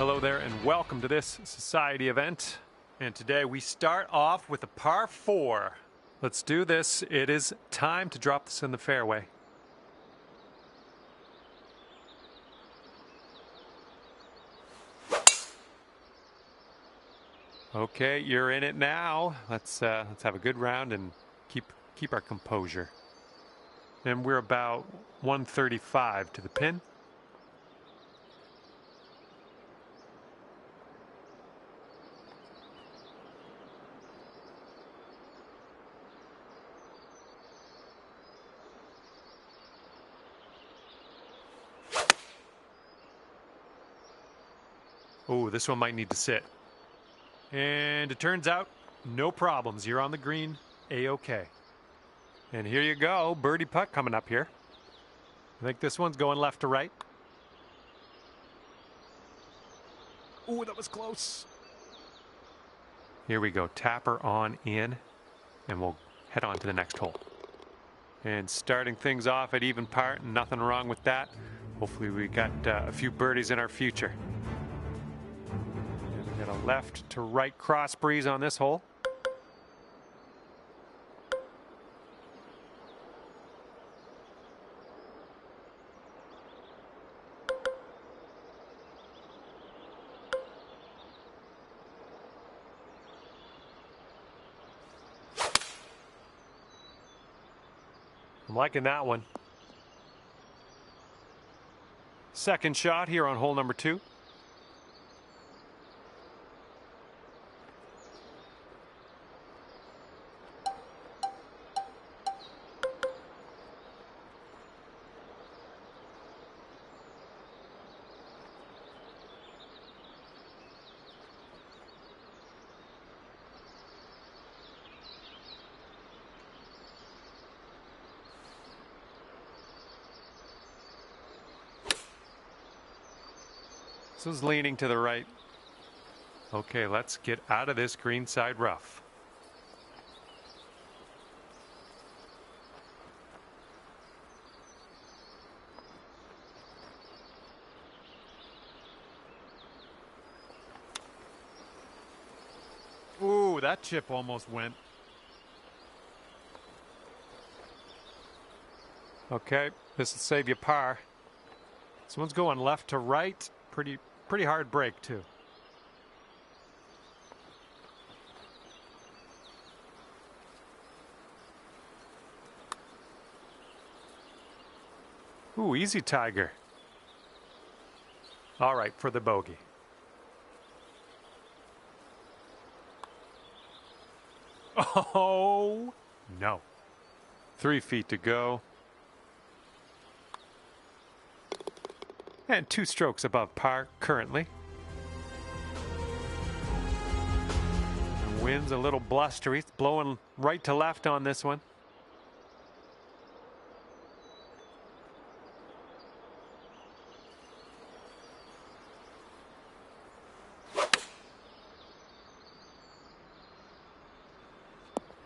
Hello there and welcome to this society event. And today we start off with a par 4. Let's do this. It is time to drop this in the fairway. Okay, you're in it now. Let's have a good round and keep our composure. And we're about 135 to the pin. Oh, this one might need to sit. And it turns out, no problems. You're on the green, A-OK. And here you go, birdie putt coming up here. I think this one's going left to right. Ooh, that was close. Here we go, tapper on in, and we'll head on to the next hole. And starting things off at even par, nothing wrong with that. Hopefully we got a few birdies in our future. Got a left to right cross breeze on this hole. I'm liking that one. Second shot here on hole number 2. This is leaning to the right. Okay, let's get out of this greenside rough. Ooh, that chip almost went. Okay, this will save you par. This one's going left to right. Pretty hard break too. Ooh, easy Tiger. All right, for the bogey. Oh, no. 3 feet to go. And 2 strokes above par currently. The wind's a little blustery. It's blowing right to left on this one.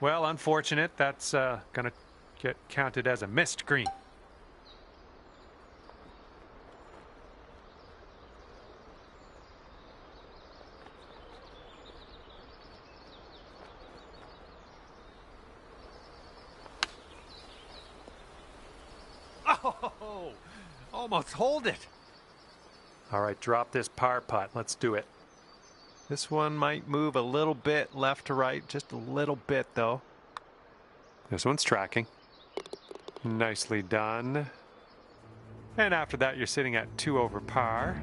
Well, unfortunate. That's going to get counted as a missed green. Oh, almost hold it. All right, drop this par putt. Let's do it. This one might move a little bit left to right, just a little bit though. This one's tracking. Nicely done. And after that, you're sitting at 2 over par.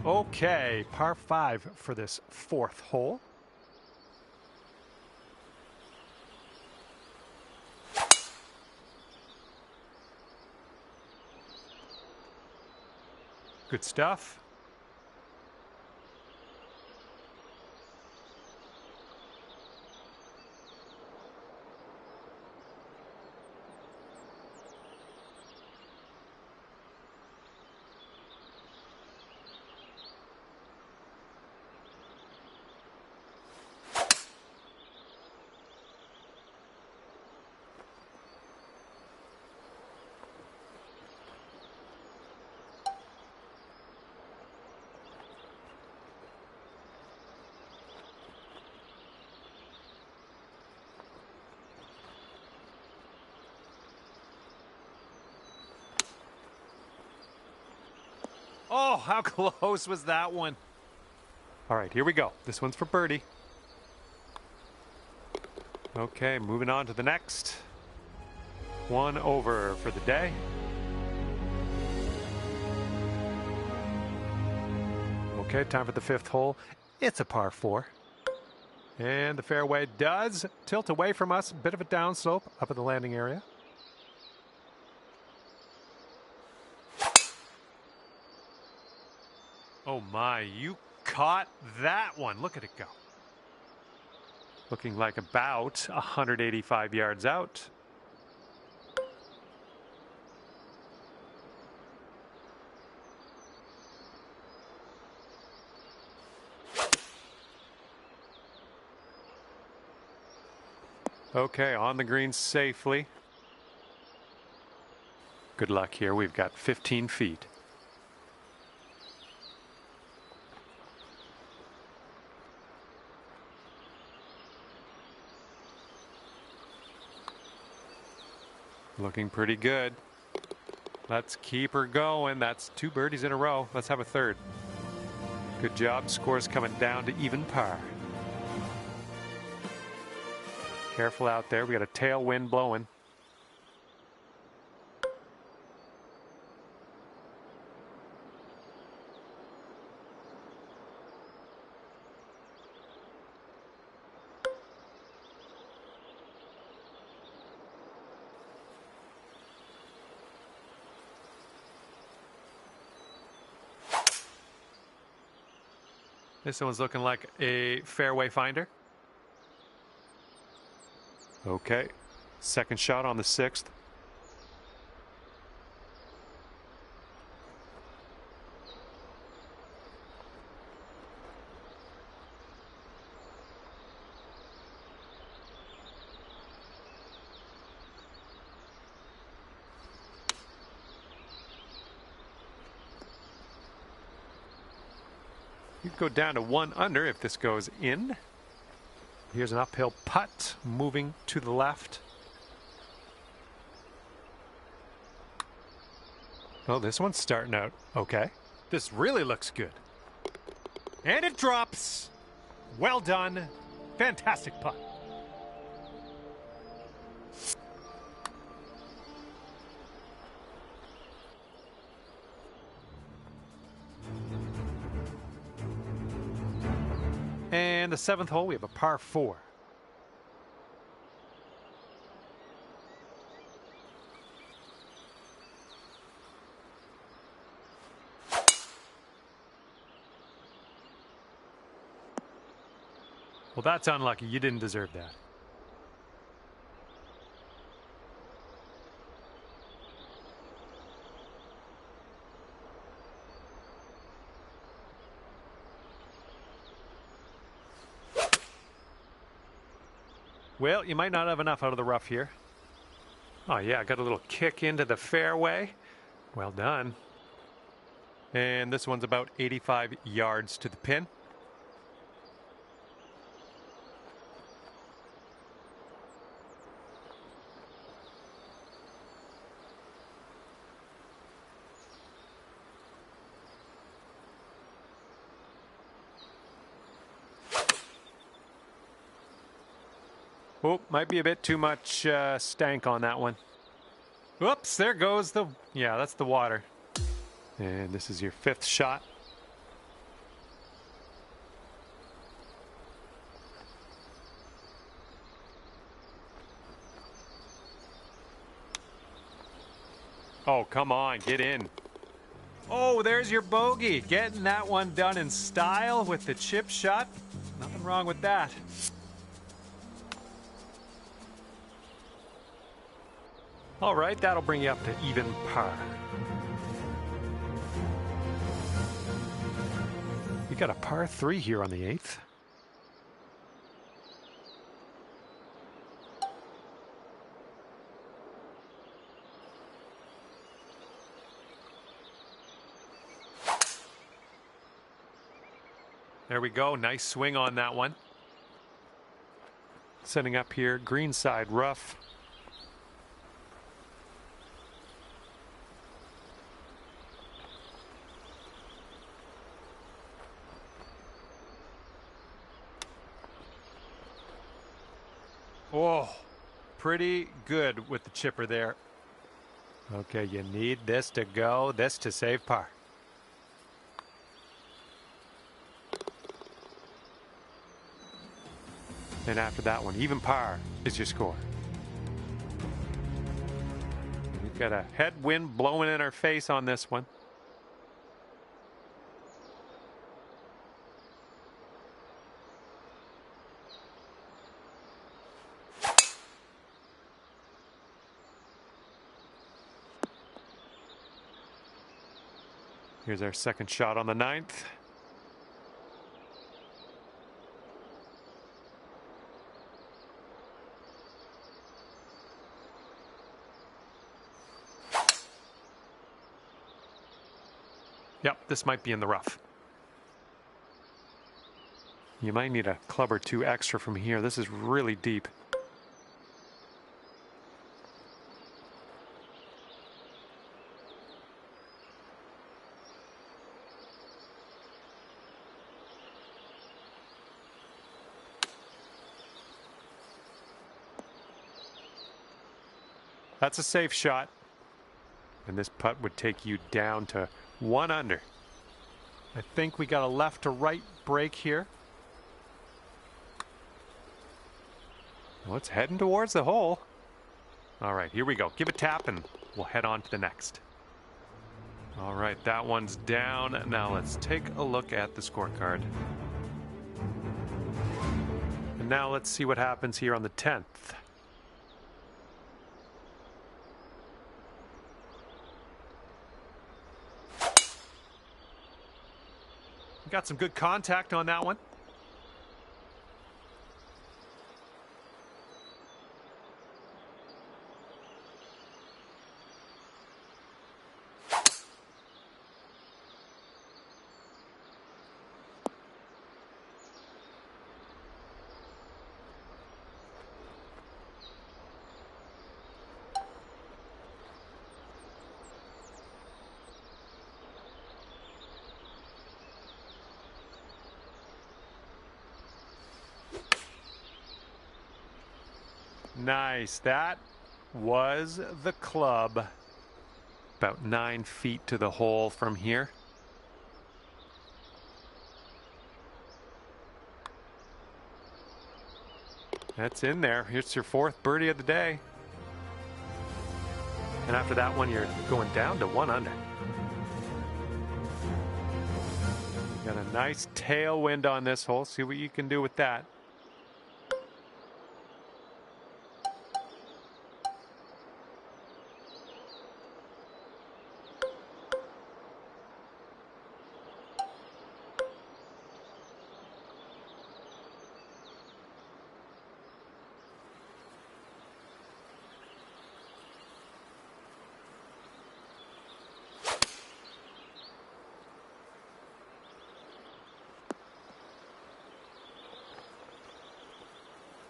Okay, par 5 for this 4th hole. Good stuff. Oh, how close was that one? All right, here we go. This one's for birdie. Okay, moving on to the next. One over for the day. Okay, time for the fifth hole. It's a par 4. And the fairway does tilt away from us. A bit of a downslope up at the landing area. Oh my, you caught that one. Look at it go. Looking like about 185 yards out. Okay, on the green safely. Good luck here. We've got 15 feet. Looking pretty good. Let's keep her going. That's 2 birdies in a row. Let's have a third. Good job. Score's coming down to even par. Careful out there. We got a tailwind blowing. This one's looking like a fairway finder. Okay, second shot on the 6th. You'd go down to 1 under if this goes in. Here's an uphill putt moving to the left. Oh, this one's starting out okay. This really looks good. And it drops. Well done. Fantastic putt. And the 7th hole, we have a par 4. Well, that's unlucky. You didn't deserve that. Well, you might not have enough out of the rough here. Oh yeah, got a little kick into the fairway. Well done. And this one's about 85 yards to the pin. Oh, might be a bit too much stank on that one. Whoops, there goes the... Yeah, that's the water. And this is your 5th shot. Oh, come on, get in. Oh, there's your bogey. Getting that one done in style with the chip shot. Nothing wrong with that. All right, that'll bring you up to even par. We got a par 3 here on the 8th. There we go. Nice swing on that one. Setting up here, green side rough. Oh, pretty good with the chipper there. Okay, you need this to go, this to save par. And after that one, even par is your score. We've got a headwind blowing in our face on this one. Here's our second shot on the 9th. Yep, this might be in the rough. You might need a club or two extra from here. This is really deep. That's a safe shot. And this putt would take you down to 1 under. I think we got a left to right break here. Well, it's heading towards the hole. All right, here we go. Give a tap and we'll head on to the next. All right, that one's down. Now let's take a look at the scorecard. And now let's see what happens here on the 10th. Got some good contact on that one. Nice. That was the club. About 9 feet to the hole from here. That's in there. Here's your 4th birdie of the day. And after that one, you're going down to 1 under. Got a nice tailwind on this hole. See what you can do with that.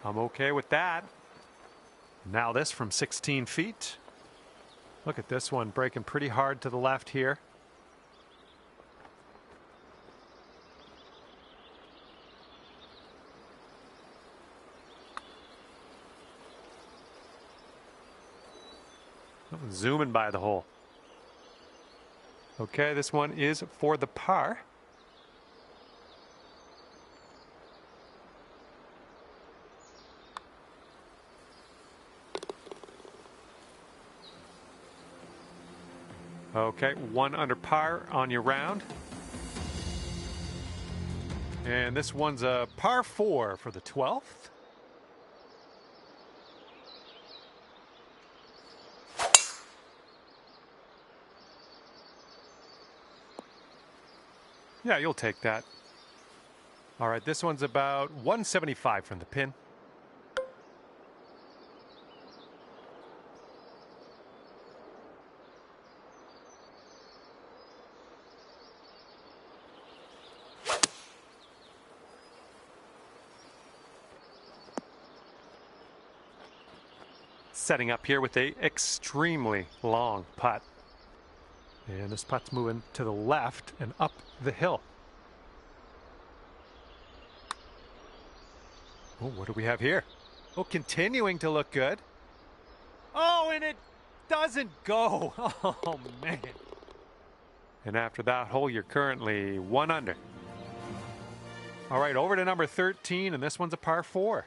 I'm okay with that. Now this from 16 feet. Look at this one breaking pretty hard to the left here. Zooming by the hole. Okay, this one is for the par. Okay, 1 under par on your round. And this one's a par 4 for the 12th. Yeah, you'll take that. All right, this one's about 175 from the pin. Setting up here with a extremely long putt. And this putt's moving to the left and up the hill. Oh, what do we have here? Oh, continuing to look good. Oh, and it doesn't go. Oh, man. And after that hole, you're currently 1 under. All right, over to number 13, and this one's a par 4.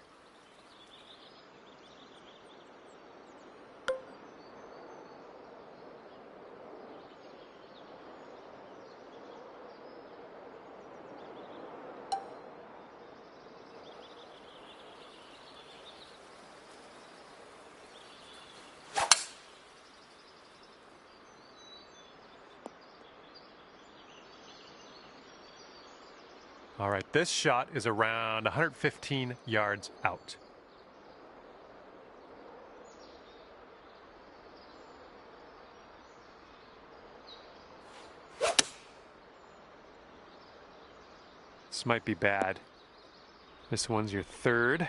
All right, this shot is around 115 yards out. This might be bad. This one's your third.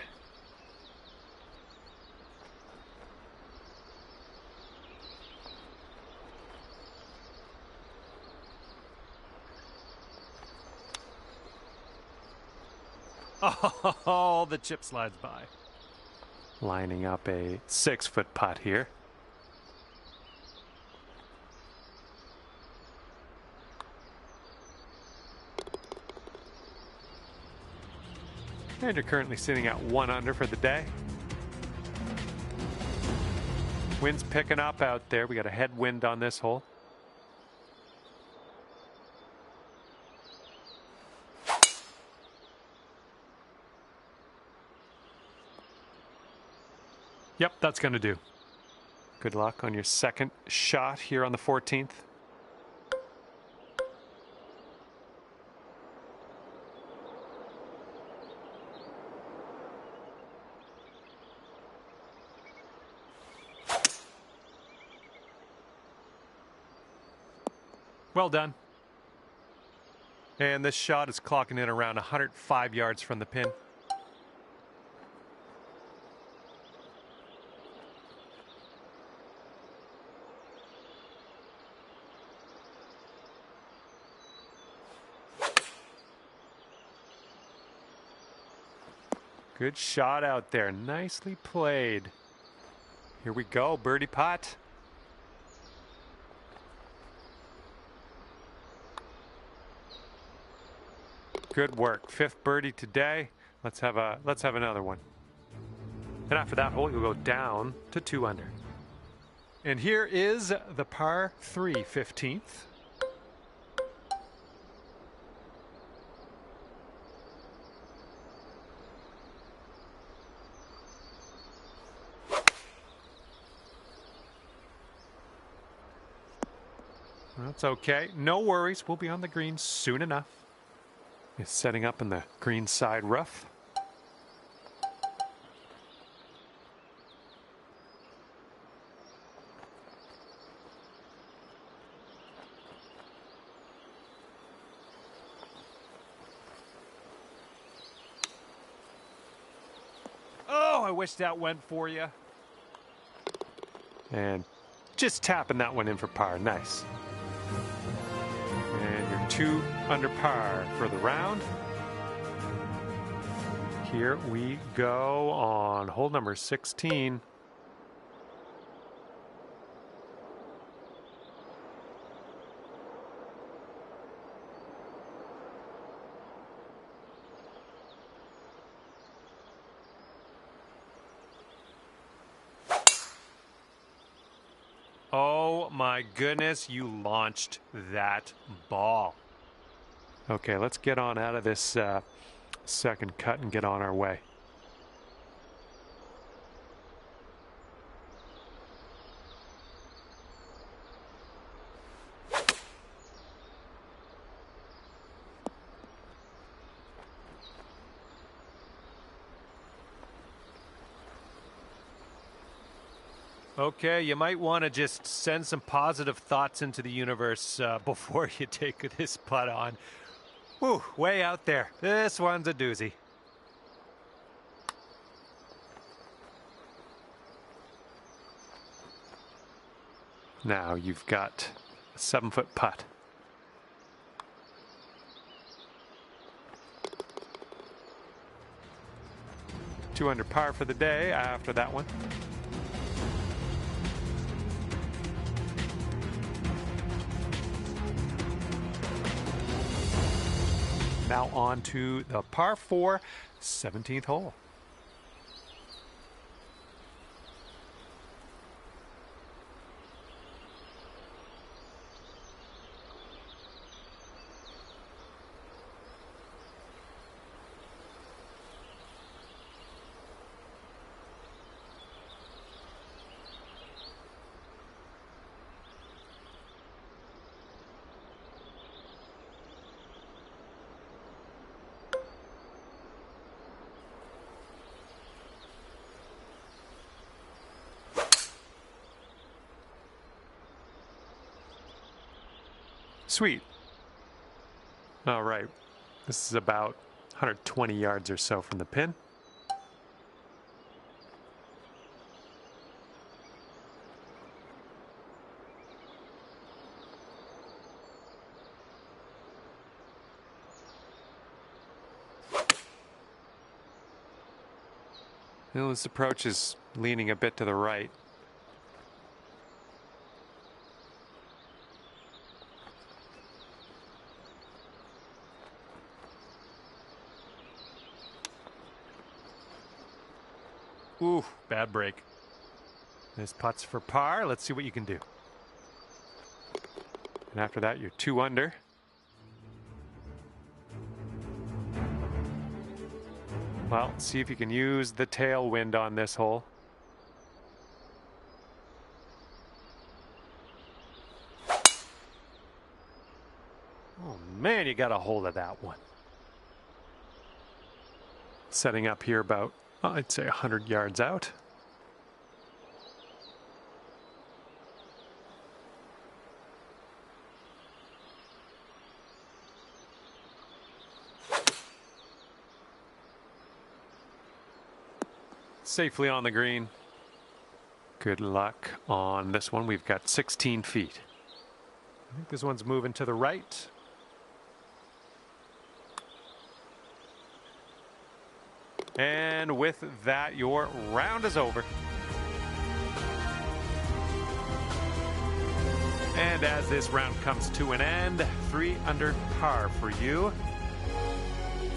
Oh, the chip slides by. Lining up a 6-foot putt here. And you're currently sitting at 1 under for the day. Wind's picking up out there. We got a headwind on this hole. Yep, that's going to do. Good luck on your second shot here on the 14th. Well done. And this shot is clocking in around 105 yards from the pin. Good shot out there. Nicely played. Here we go, birdie putt. Good work. 5th birdie today. Let's have another one. And after that hole, you'll go down to 2 under. And here is the par 3 15th. That's okay. No worries. We'll be on the green soon enough. It's setting up in the green side rough. Oh, I wish that went for you. And just tapping that one in for par. Nice. And you're 2 under par for the round. Here we go on hole number 16. Oh my goodness, you launched that ball. Okay, let's get on out of this second cut and get on our way. Okay, you might want to just send some positive thoughts into the universe before you take this putt on. Whew, way out there. This one's a doozy. Now you've got a 7-foot putt. 2 under par for the day after that one. Now on to the par 4, 17th hole. Sweet. All right. This is about 120 yards or so from the pin. Well, this approach is leaning a bit to the right. Ooh, bad break. This putt's for par. Let's see what you can do. And after that, you're 2 under. Well, see if you can use the tailwind on this hole. Oh man, you got a hold of that one. Setting up here about, I'd say 100 yards out. Safely on the green. Good luck on this one. We've got 16 feet. I think this one's moving to the right. And with that, your round is over. And as this round comes to an end, 3 under par for you.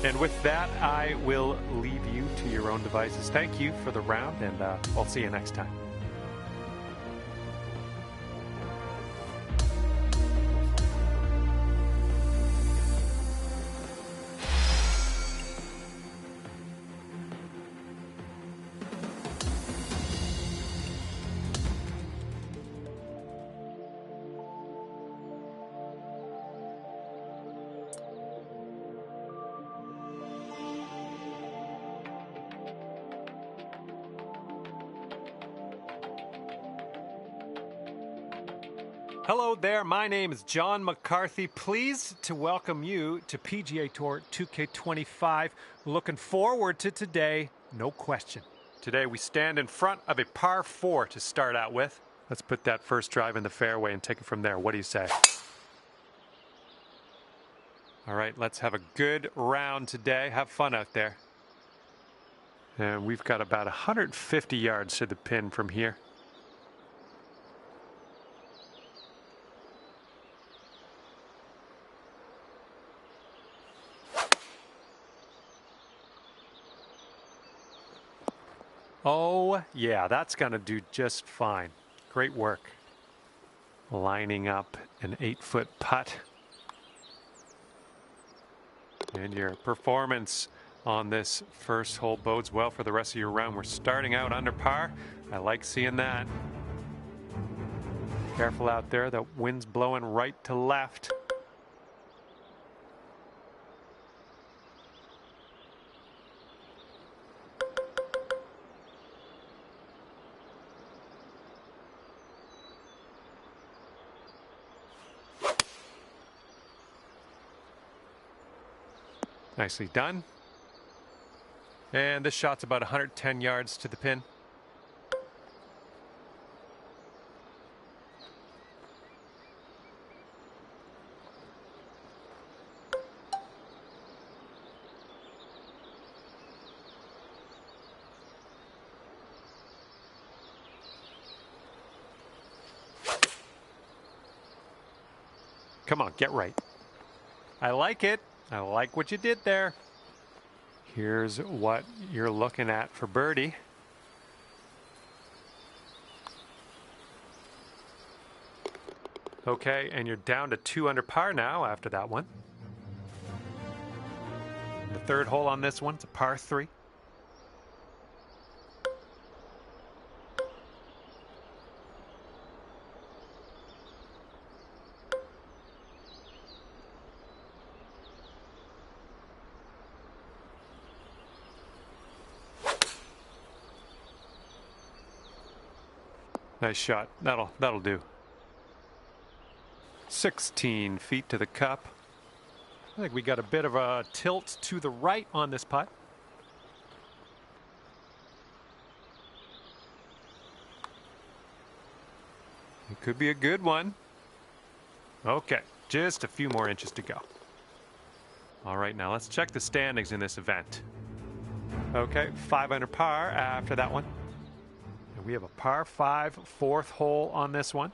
And with that, I will leave you to your own devices. Thank you for the round, and I'll see you next time. Hello there, my name is John McCarthy. Pleased to welcome you to PGA Tour 2K25. Looking forward to today, no question. Today we stand in front of a par 4 to start out with. Let's put that first drive in the fairway and take it from there. What do you say? All right, let's have a good round today. Have fun out there. And we've got about 150 yards to the pin from here. Oh, yeah, that's going to do just fine. Great work. Lining up an 8-foot putt. And your performance on this first hole bodes well for the rest of your round. We're starting out under par. I like seeing that. Careful out there. The wind's blowing right to left. Nicely done. And this shot's about 110 yards to the pin. Come on, get right. I like it. I like what you did there. Here's what you're looking at for birdie. Okay, and you're down to 2 under par now after that one. The third hole on this one, it's a par 3. Nice shot. That'll do. 16 feet to the cup. I think we got a bit of a tilt to the right on this putt. It could be a good one. Okay, just a few more inches to go. All right, now let's check the standings in this event. Okay, 5 under par after that one. And we have a par 5 fourth hole on this one.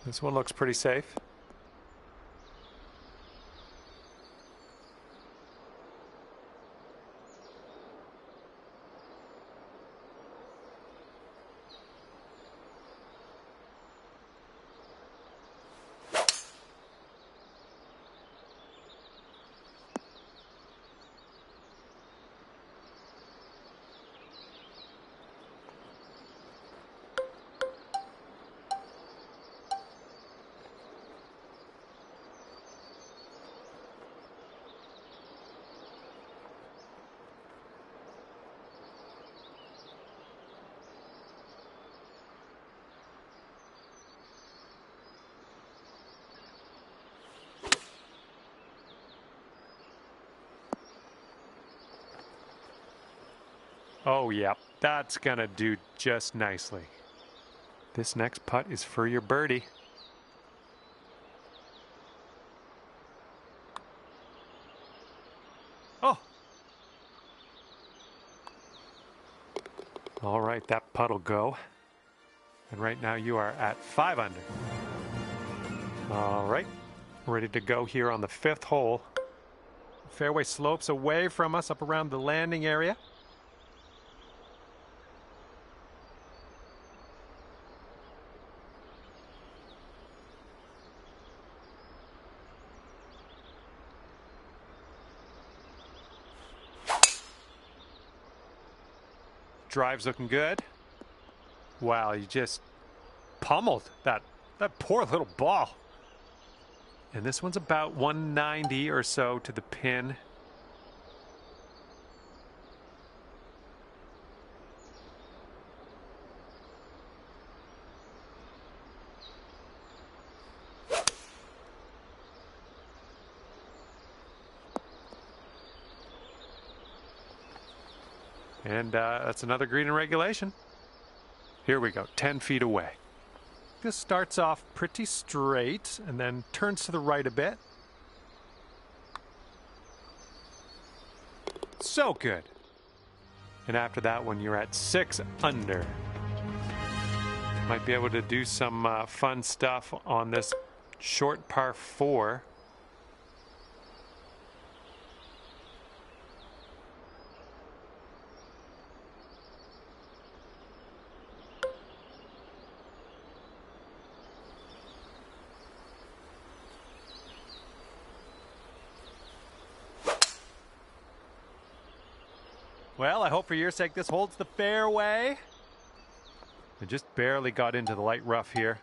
This one looks pretty safe. Oh, yeah, that's gonna do just nicely. This next putt is for your birdie. Oh! All right, that putt'll go. And right now you are at 5 under. All right, ready to go here on the 5th hole. Fairway slopes away from us up around the landing area. Drive's looking good. Wow, you just pummeled that poor little ball. And this one's about 190 or so to the pin. And that's another green in regulation. Here we go, 10 feet away. This starts off pretty straight and then turns to the right a bit. So good. And after that one, you're at 6 under. Might be able to do some fun stuff on this short par 4. Well, I hope for your sake this holds the fairway. I just barely got into the light rough here.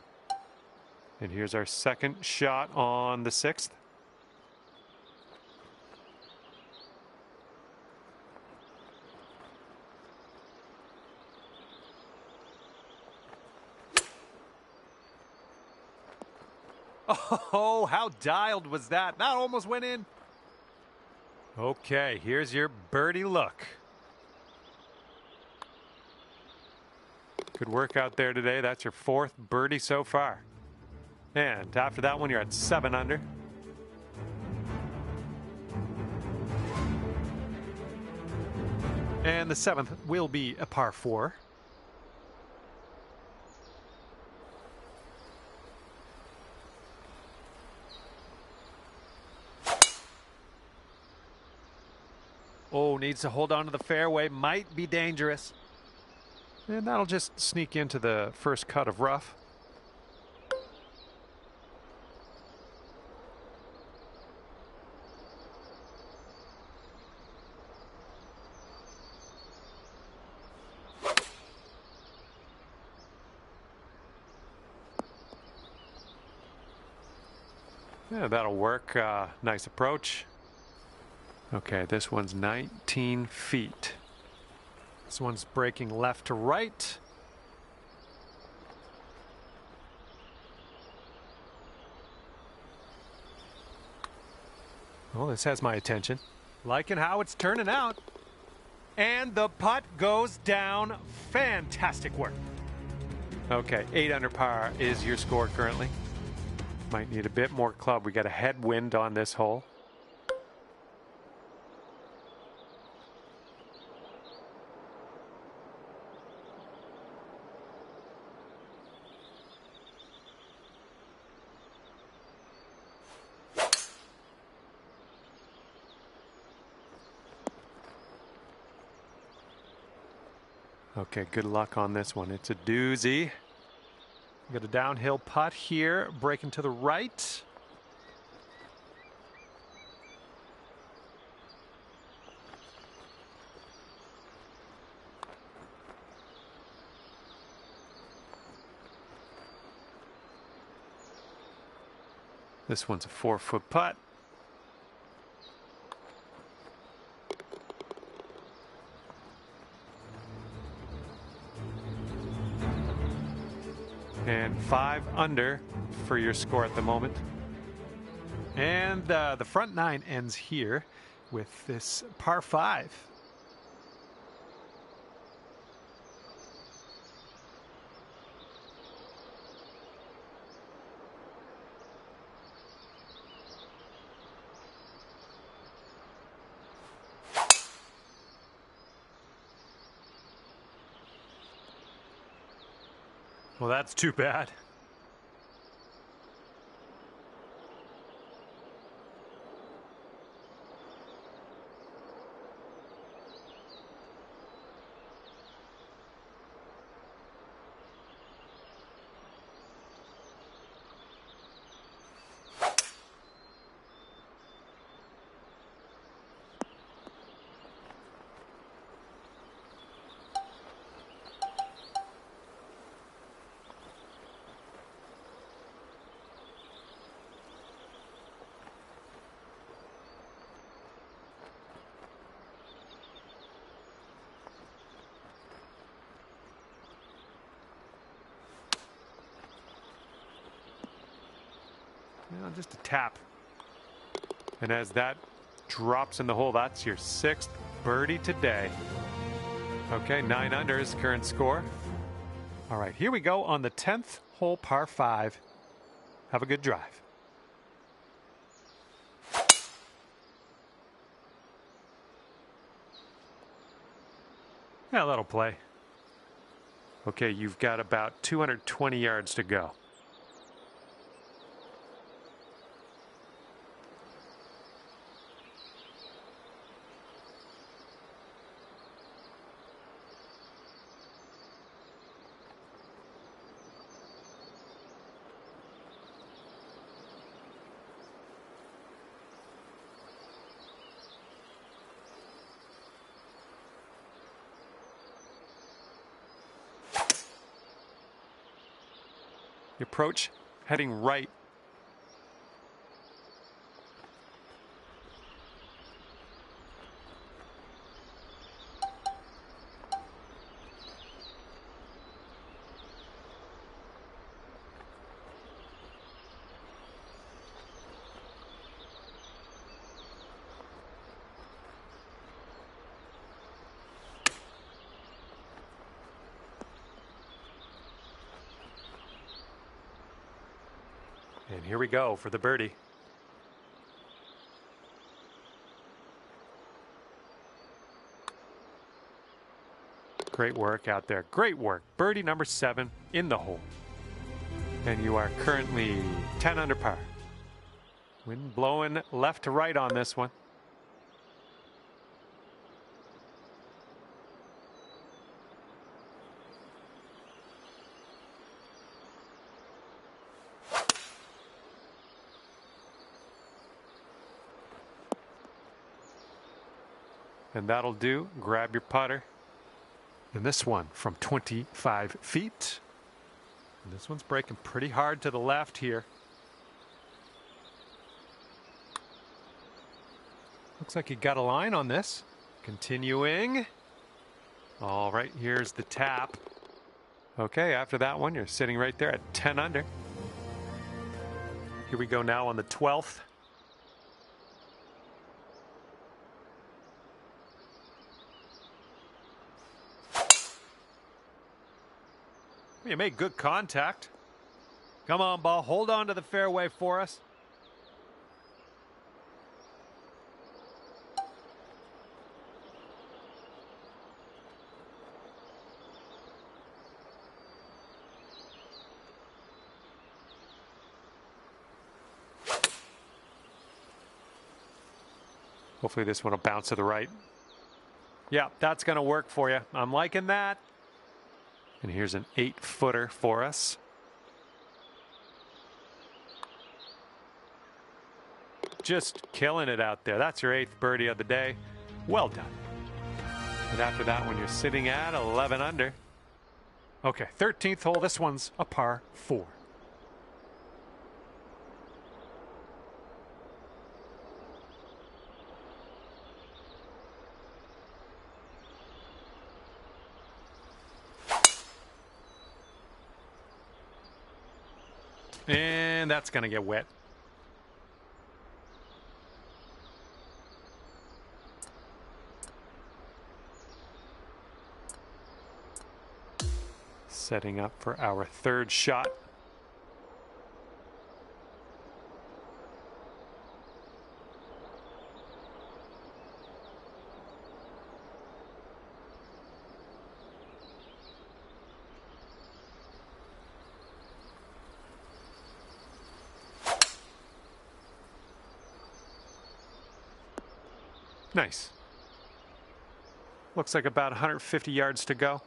And here's our second shot on the 6th. Oh, how dialed was that? That almost went in. Okay, here's your birdie look. Good work out there today. That's your 4th birdie so far. And after that one, you're at 7 under. And the 7th will be a par 4. Oh, needs to hold on to the fairway. Might be dangerous. And that'll just sneak into the first cut of rough. Yeah, that'll work. Nice approach. Okay, this one's 19 feet. This one's breaking left to right. Well, this has my attention. Liking how it's turning out. And the putt goes down. Fantastic work. Okay, 8 under par is your score currently. Might need a bit more club. We got a headwind on this hole. Okay, good luck on this one. It's a doozy. Got a downhill putt here, breaking to the right. This one's a 4-foot putt. And 5 under for your score at the moment. And the front 9 ends here with this par 5. Well, that's too bad. Just a tap. And as that drops in the hole, that's your 6th birdie today. Okay, 9 under is current score. All right, here we go on the 10th hole, par 5. Have a good drive. Yeah, that'll play. Okay, you've got about 220 yards to go. The approach heading right. And here we go for the birdie. Great work out there. Great work. Birdie number 7 in the hole. And you are currently 10 under par. Wind blowing left to right on this one. And that'll do. Grab your putter. And this one from 25 feet. And this one's breaking pretty hard to the left here. Looks like you got a line on this. Continuing. All right, here's the tap. Okay, after that one, you're sitting right there at 10 under. Here we go now on the 12th. You made good contact. Come on, ball. Hold on to the fairway for us. Hopefully this one will bounce to the right. Yeah, that's going to work for you. I'm liking that. And here's an 8-footer for us. Just killing it out there. That's your 8th birdie of the day. Well done. And after that one, you're sitting at 11 under. Okay, 13th hole. This one's a par 4. And that's going to get wet. Setting up for our 3rd shot. Nice. Looks like about 150 yards to go.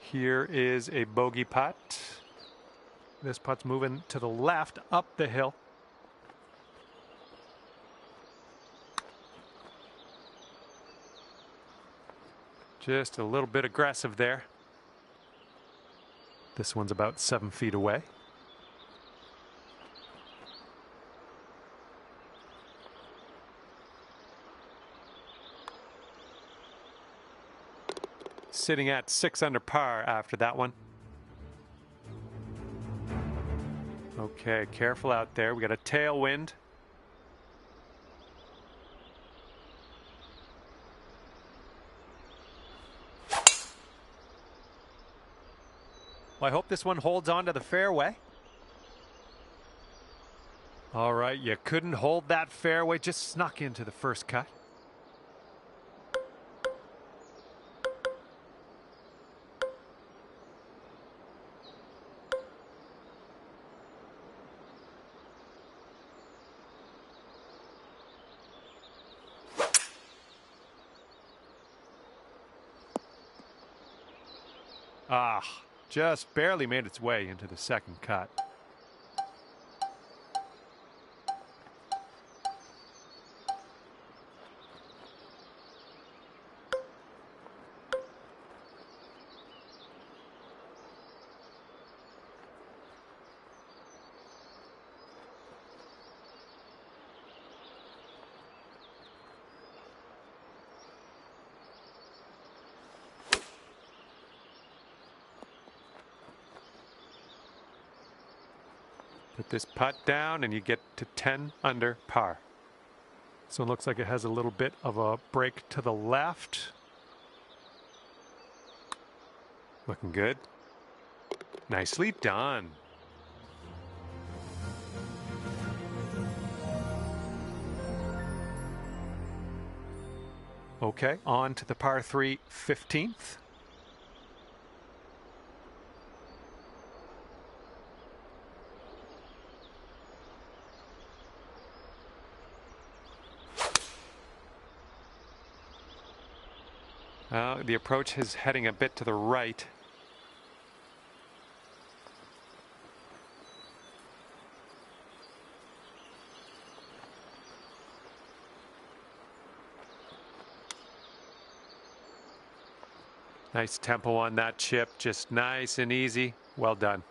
Here is a bogey putt. This putt's moving to the left up the hill. Just a little bit aggressive there. This one's about 7 feet away. Sitting at 6 under par after that one. Okay, careful out there. We got a tailwind. Well, I hope this one holds on to the fairway. All right, you couldn't hold that fairway, just snuck into the first cut. Ah, just barely made its way into the second cut. Put this putt down and you get to 10 under par. So it looks like it has a little bit of a break to the left. Looking good. Nicely done. Okay, on to the par 3 15th. The approach is heading a bit to the right. Nice tempo on that chip, just nice and easy. Well done.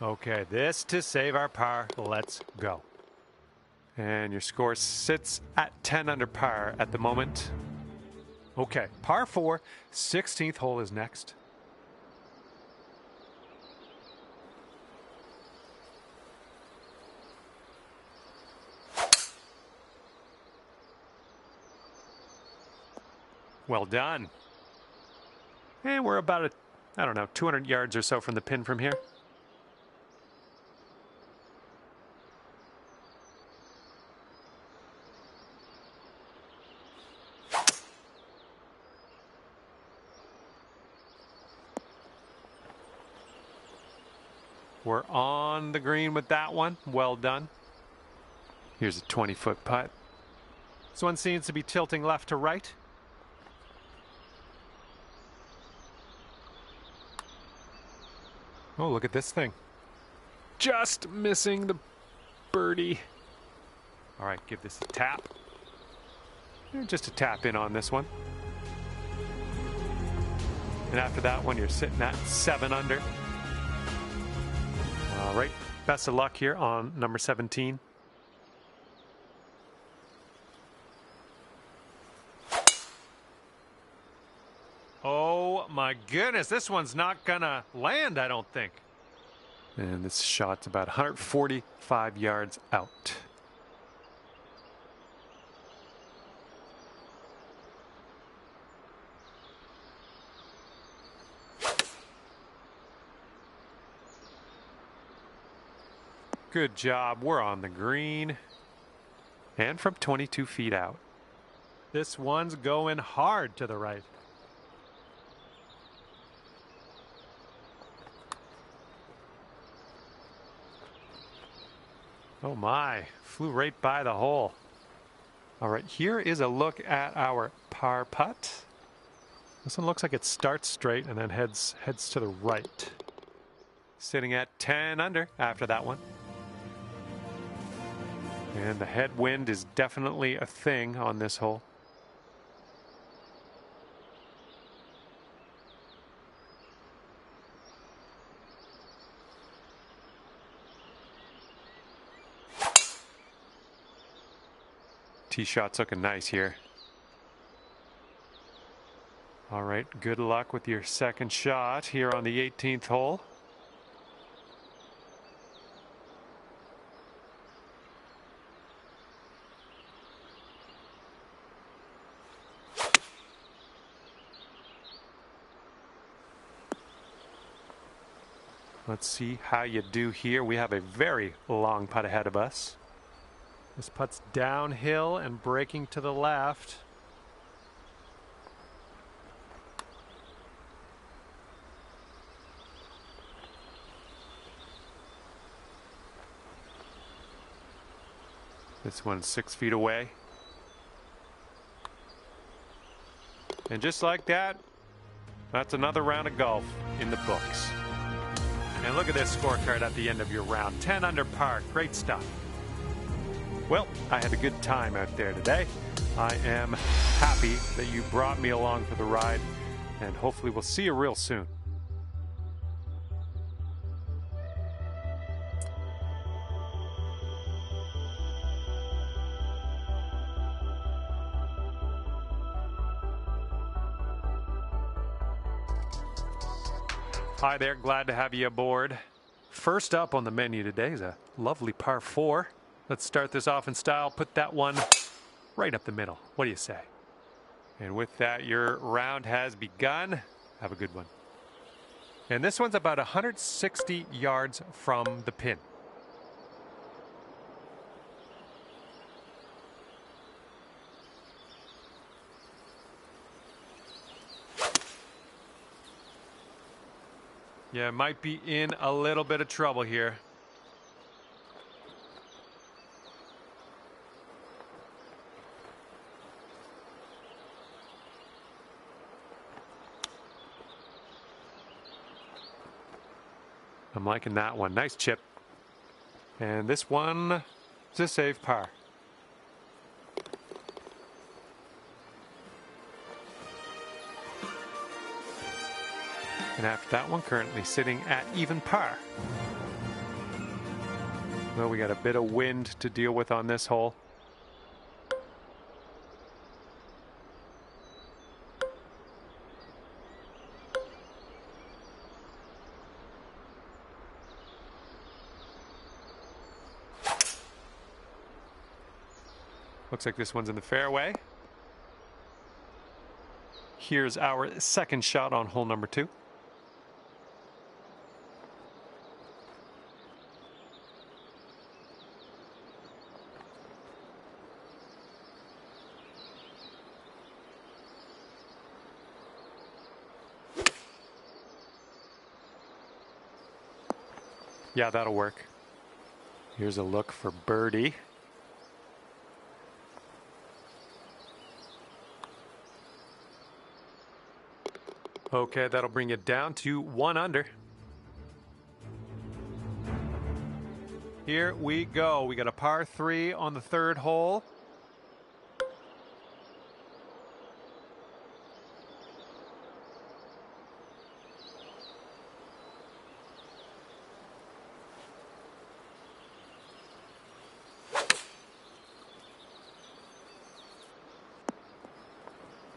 Okay, this to save our par. Let's go. And your score sits at 10 under par at the moment. Okay, par 4, 16th hole is next. Well done. And we're about, I don't know, 200 yards or so from the pin from here. We're on the green with that one. Well done. Here's a 20-foot putt. This one seems to be tilting left to right. Oh, look at this thing. Just missing the birdie. All right, give this a tap. Just a tap in on this one. And after that one, you're sitting at 7 under. All right, best of luck here on number 17. Oh my goodness, this one's not gonna land, I don't think. And this shot's about 145 yards out. Good job. We're on the green. And from 22 feet out. This one's going hard to the right. Oh my, flew right by the hole. All right, here is a look at our par putt. This one looks like it starts straight and then heads to the right. Sitting at 10 under after that one. And the headwind is definitely a thing on this hole. Tee shot's looking nice here. All right, good luck with your second shot here on the 18th hole. Let's see how you do here. We have a very long putt ahead of us. This putt's downhill and breaking to the left. This one's 6 feet away. And just like that, that's another round of golf in the books. And look at this scorecard at the end of your round. 10 under par. Great stuff. Well, I had a good time out there today. I am happy that you brought me along for the ride, and hopefully we'll see you real soon. Hi there, glad to have you aboard. First up on the menu today is a lovely par 4. Let's start this off in style. Put that one right up the middle. What do you say? And with that, your round has begun. Have a good one. And this one's about 160 yards from the pin. Yeah, might be in a little bit of trouble here. I'm liking that one. Nice chip. And this one is a save par. And after that one, currently sitting at even par. Well, we got a bit of wind to deal with on this hole. Looks like this one's in the fairway. Here's our second shot on hole number 2. Yeah, that'll work. Here's a look for birdie. Okay, that'll bring it down to 1 under. Here we go. We got a par 3 on the 3rd hole.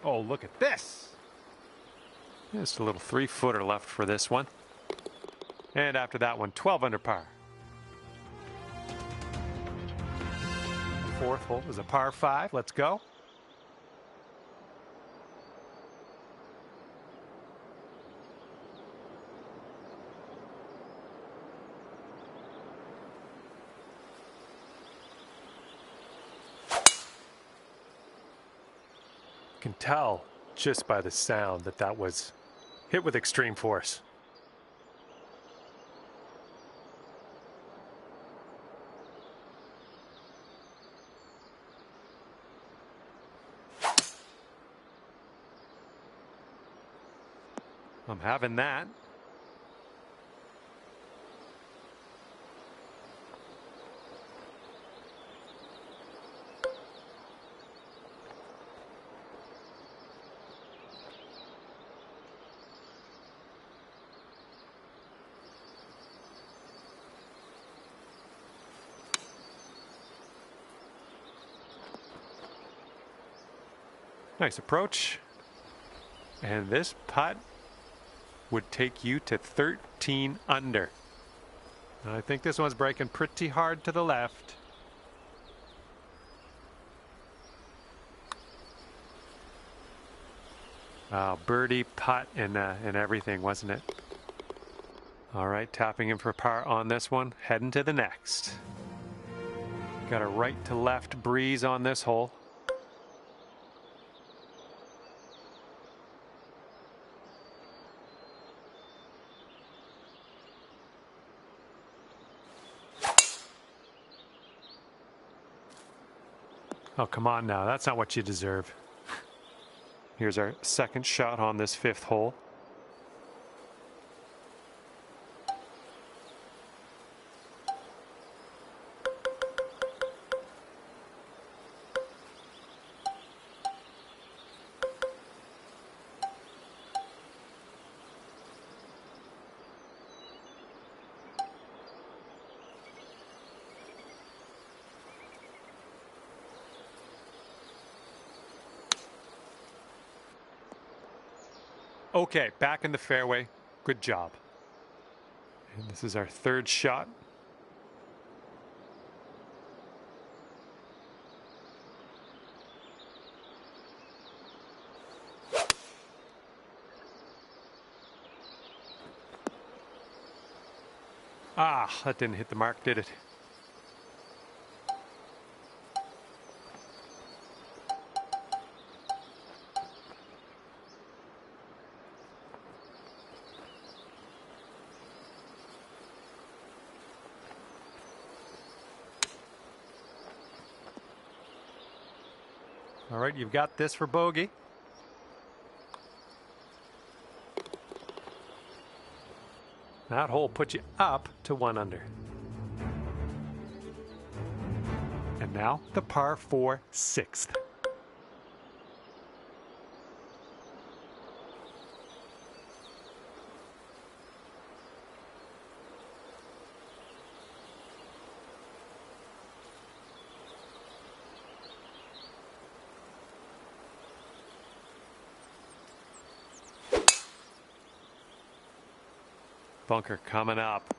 Oh, look at this. Just a little 3-footer left for this one. And after that one, 12 under par. The 4th hole is a par 5. Let's go. You can tell just by the sound that that was hit with extreme force. I'm having that. Nice approach. And this putt would take you to 13 under. I think this one's breaking pretty hard to the left. Birdie, putt, and everything, wasn't it? All right, tapping in for par on this one. Heading to the next. Got a right to left breeze on this hole. Oh, come on now. That's not what you deserve. Here's our second shot on this 5th hole. Okay, back in the fairway. Good job. And this is our 3rd shot. Ah, that didn't hit the mark, did it? All right, you've got this for bogey. That hole puts you up to 1 under. And now the par 4 6th. Bunker coming up.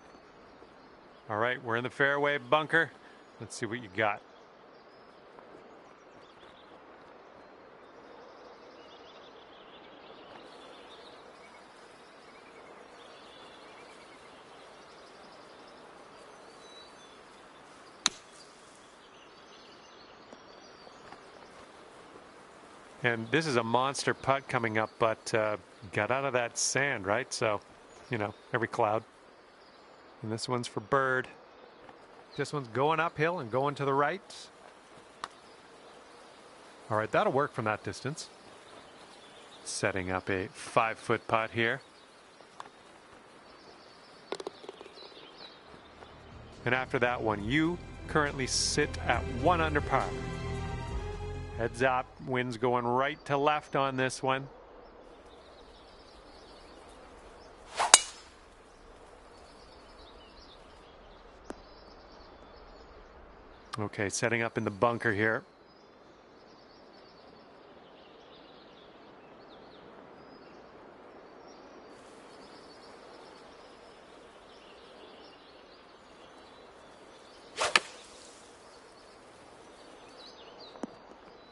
All right, we're in the fairway, bunker. Let's see what you got. And this is a monster putt coming up, but got out of that sand, right? So, you know, every cloud. And this one's for bird. This one's going uphill and going to the right. All right, that'll work from that distance. Setting up a 5-foot putt here. And after that one, you currently sit at 1 under par. Heads up, wind's going right to left on this one. Okay, setting up in the bunker here.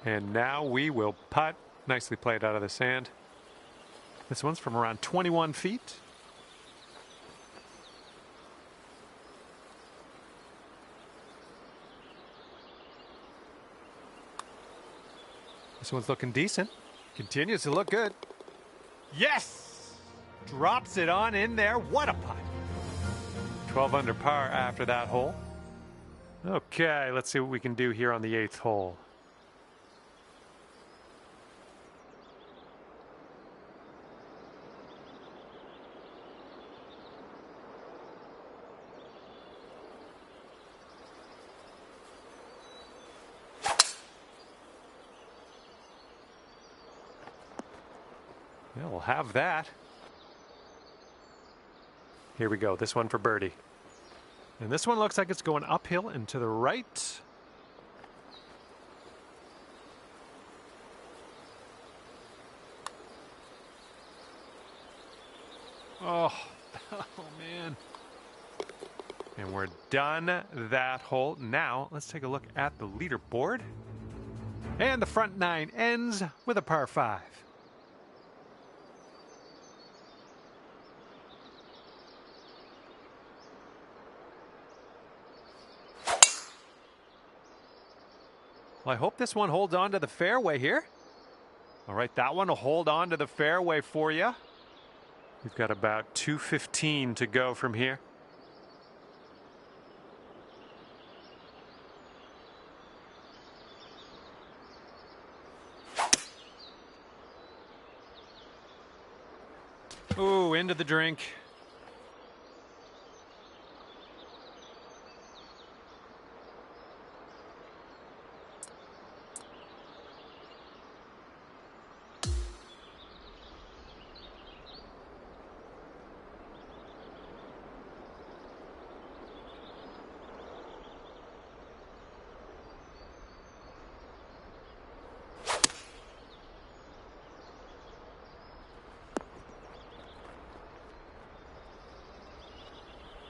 And now we will putt. Nicely played out of the sand. This one's from around 21 feet. This one's looking decent. Continues to look good. Yes! Drops it on in there. What a putt. 12 under par after that hole. Okay, let's see what we can do here on the 8th hole. Yeah, we'll have that. Here we go. This one for birdie. And this one looks like it's going uphill and to the right. Oh, oh man. And we're done that hole. Now, let's take a look at the leaderboard. And the front 9 ends with a par 5. Well, I hope this one holds on to the fairway here. All right, that one will hold on to the fairway for you. We've got about 215 to go from here. Ooh, into the drink.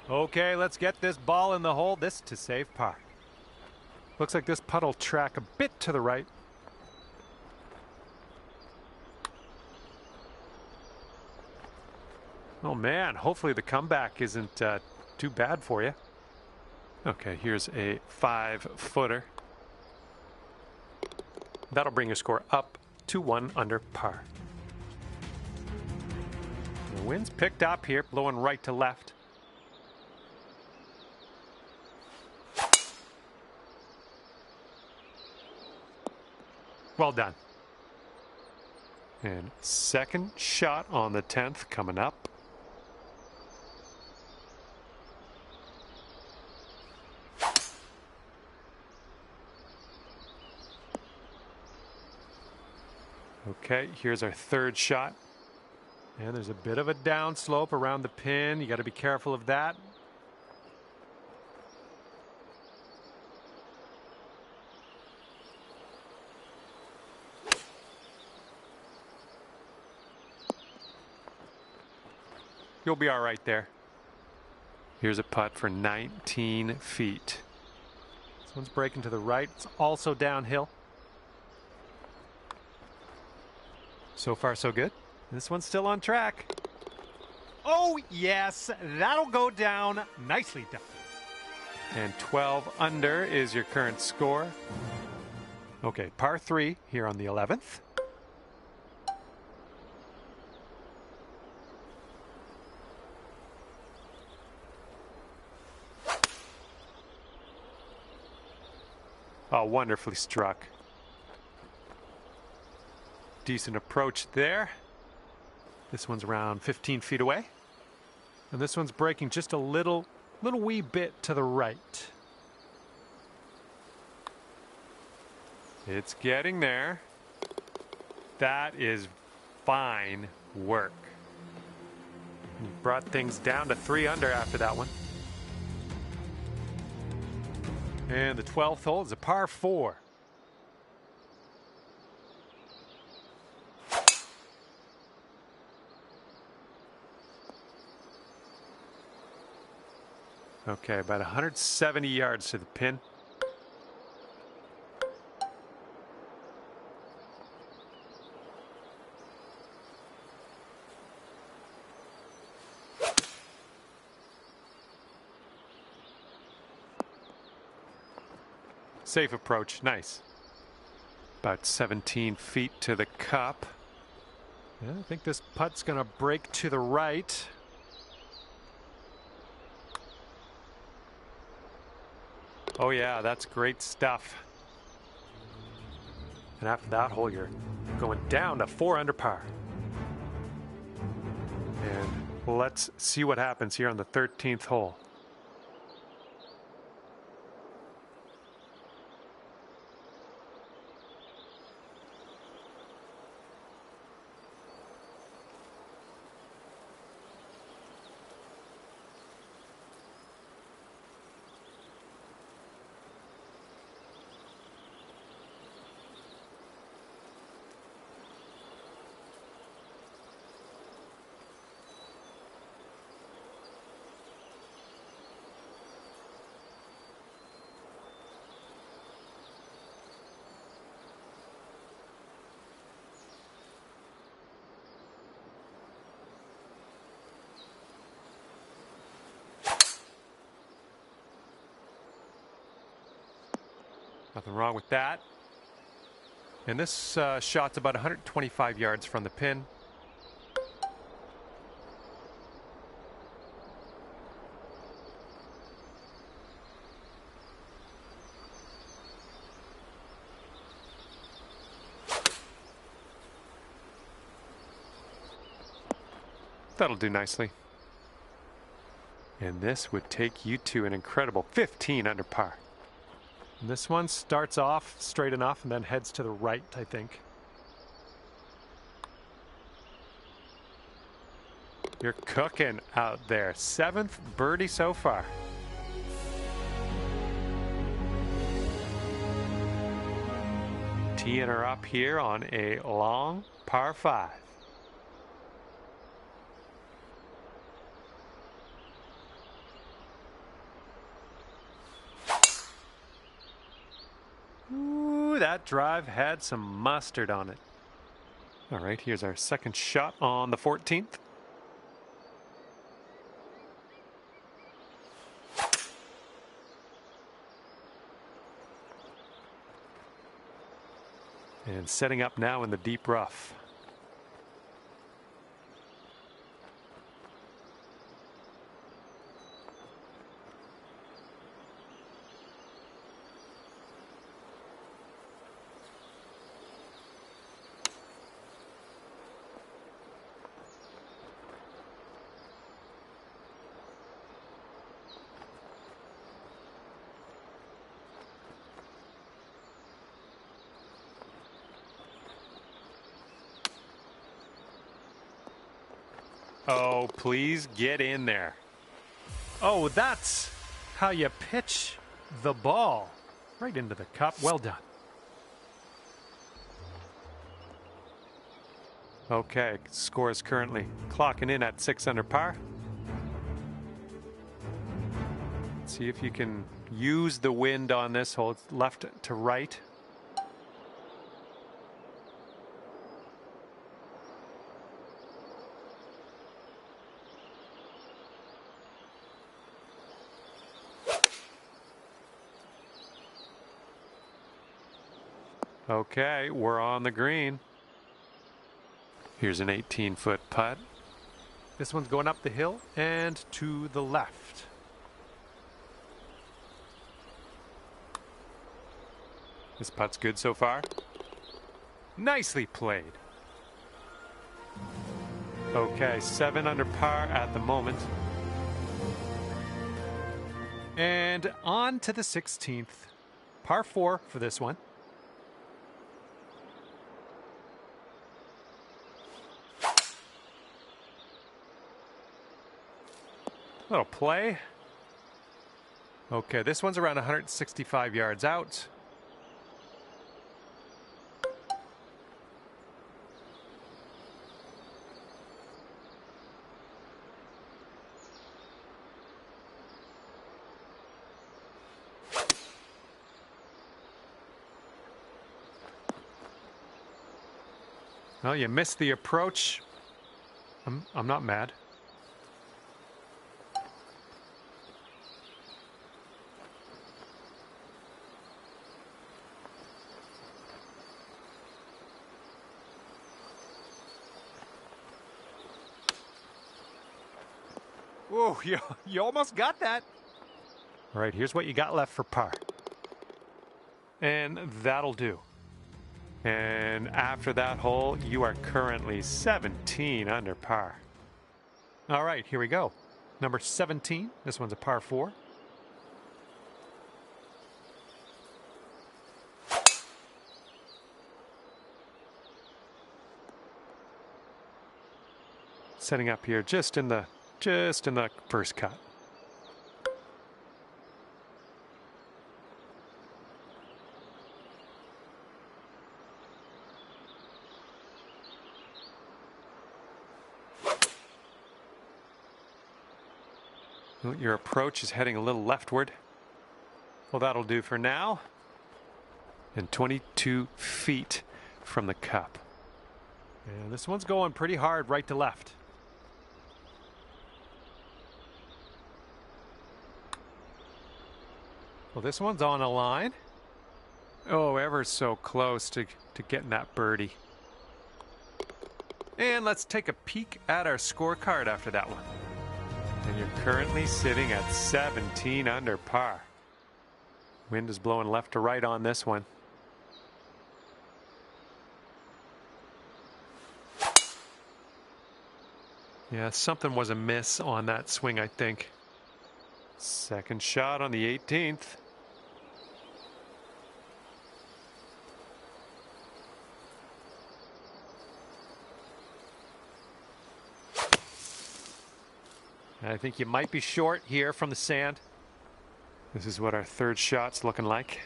Okay, let's get this ball in the hole. This to save par. Looks like this putt will track a bit to the right. Oh man, hopefully the comeback isn't too bad for you. Okay, here's a 5-footer. That'll bring your score up to 1 under par. The wind's picked up here, blowing right to left. Well done. And second shot on the 10th coming up. Okay, here's our third shot. And there's a bit of a downslope around the pin. You got to be careful of that. You'll be all right there. Here's a putt for 19 feet. This one's breaking to the right. It's also downhill. So far, so good. This one's still on track. Oh, yes, that'll go down. Nicely done. And 12 under is your current score. Okay, par 3 here on the 11th. Oh, wonderfully struck. Decent approach there. This one's around 15 feet away. And this one's breaking just a little wee bit to the right. It's getting there. That is fine work. You brought things down to 3 under after that one. And the 12th hole is a par 4. Okay, about 170 yards to the pin. Safe approach, nice. About 17 feet to the cup. Yeah, I think this putt's gonna break to the right. Oh yeah, that's great stuff. And after that hole, you're going down to 4 under par. And let's see what happens here on the 13th hole. Nothing wrong with that. And this shot's about 125 yards from the pin. That'll do nicely. And this would take you to an incredible 15 under par. And this one starts off straight enough and then heads to the right, I think. You're cooking out there. 7th birdie so far. Teeing her up here on a long par 5. Ooh, that drive had some mustard on it. All right, here's our second shot on the 14th. And setting up now in the deep rough. Oh, please get in there. Oh, that's how you pitch the ball. Right into the cup. Well done. Okay, score is currently clocking in at 6 under par. See if you can use the wind on this hole. It's left to right. Okay, we're on the green. Here's an 18-foot putt. This one's going up the hill and to the left. This putt's good so far. Nicely played. Okay, 7 under par at the moment. And on to the 16th. Par 4 for this one. Little play. Okay, this one's around 165 yards out. Well, you missed the approach. I'm not mad. Whoa, you almost got that. All right, here's what you got left for par. And that'll do. And after that hole, you are currently 17 under par. All right, here we go. Number 17. This one's a par 4. Setting up here just in the first cut. Your approach is heading a little leftward. Well, that'll do for now. And 22 feet from the cup. And this one's going pretty hard right to left. Well, this one's on a line. Oh, ever so close to getting that birdie. And let's take a peek at our scorecard after that one. And you're currently sitting at 17 under par. Wind is blowing left to right on this one. Yeah, something was amiss on that swing, I think. Second shot on the 18th. I think you might be short here from the sand. This is what our third shot's looking like.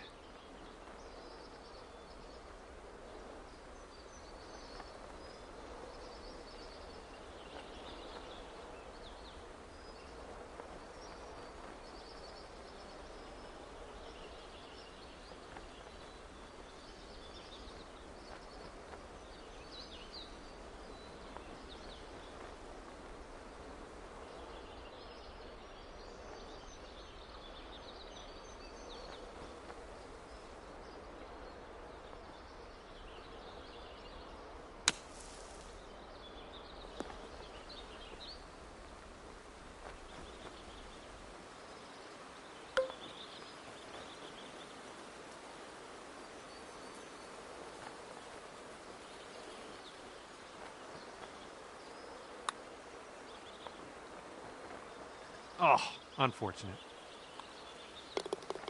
Oh, unfortunate.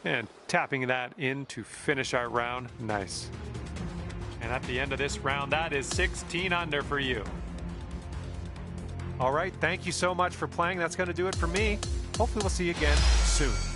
And tapping that in to finish our round. Nice. And at the end of this round, that is 16 under for you. All right, thank you so much for playing. That's going to do it for me. Hopefully we'll see you again soon.